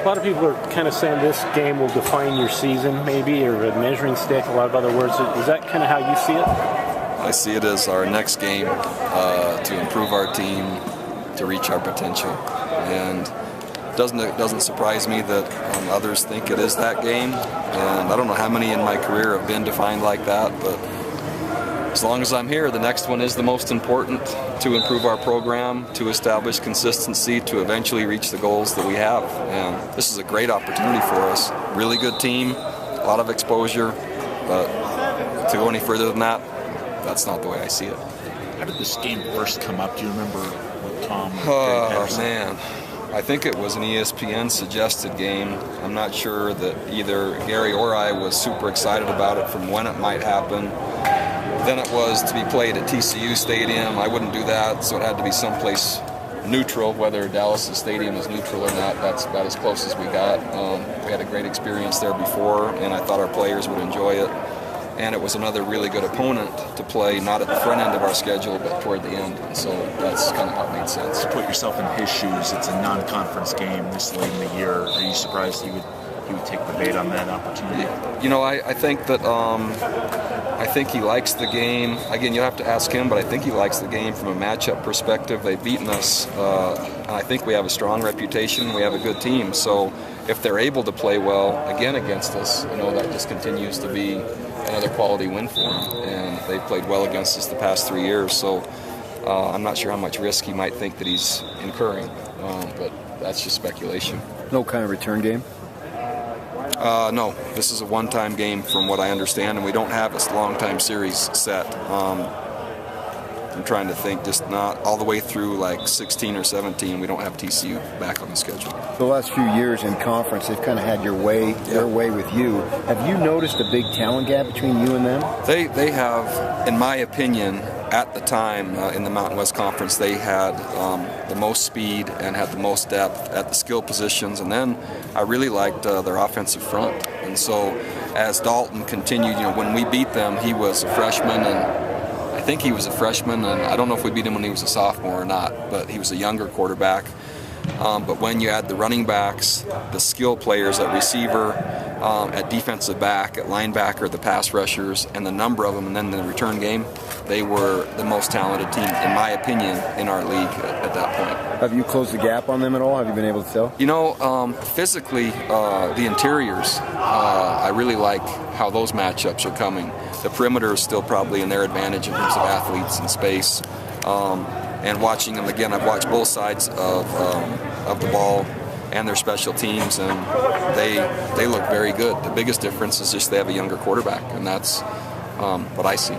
lot of people are kind of saying this game will define your season, maybe, or a measuring stick, a lot of other words. Is that kind of how you see it? I see it as our next game to improve our team, to reach our potential. And it doesn't surprise me that others think it is that game. And I don't know how many in my career have been defined like that, but as long as I'm here, the next one is the most important to improve our program, to establish consistency, to eventually reach the goals that we have. And this is a great opportunity for us. Really good team, a lot of exposure, but to go any further than that, that's not the way I see it. How did this game first come up? Do you remember what Tom? Oh, man. I think it was an ESPN suggested game. I'm not sure that either Gary or I was super excited about it from when it might happen. Then it was to be played at TCU Stadium. I wouldn't do that, so it had to be someplace neutral. Whether Dallas' stadium is neutral or not, that's about as close as we got. We had a great experience there before, and I thought our players would enjoy it. And it was another really good opponent to play, not at the front end of our schedule, but toward the end. And so that's kind of how it made sense. To put yourself in his shoes, it's a non-conference game this late in the year. Are you surprised he would take the bait on that opportunity? You know, I think that I think he likes the game. Again, you'll have to ask him, but I think he likes the game from a matchup perspective. They've beaten us, and I think we have a strong reputation. We have a good team. So if they're able to play well again against us, you know, that just continues to be another quality win for them. And they've played well against us the past 3 years. So I'm not sure how much risk he might think that he's incurring, but that's just speculation. No kind of return game? No, this is a one-time game from what I understand, and we don't have a long-time series set. I'm trying to think, just not all the way through like 16 or 17, we don't have TCU back on the schedule. The last few years in conference, they've kind of had their way with you. Have you noticed a big talent gap between you and them? They have, in my opinion, at the time in the Mountain West Conference, they had the most speed and had the most depth at the skill positions. And then I really liked their offensive front. And so as Dalton continued, you know, when we beat them, he was a freshman, and I think he was a freshman, and I don't know if we beat him when he was a sophomore or not, but he was a younger quarterback. But when you add the running backs, the skill players at receiver, at defensive back, at linebacker, the pass rushers, and the number of them, and then the return game, they were the most talented team, in my opinion, in our league at that point. Have you closed the gap on them at all? Have you been able to tell? You know, physically, the interiors, I really like how those matchups are coming. The perimeter is still probably in their advantage in terms of athletes and space. And watching them again, I've watched both sides of the ball and their special teams, and they look very good. The biggest difference is just they have a younger quarterback, and that's what I see.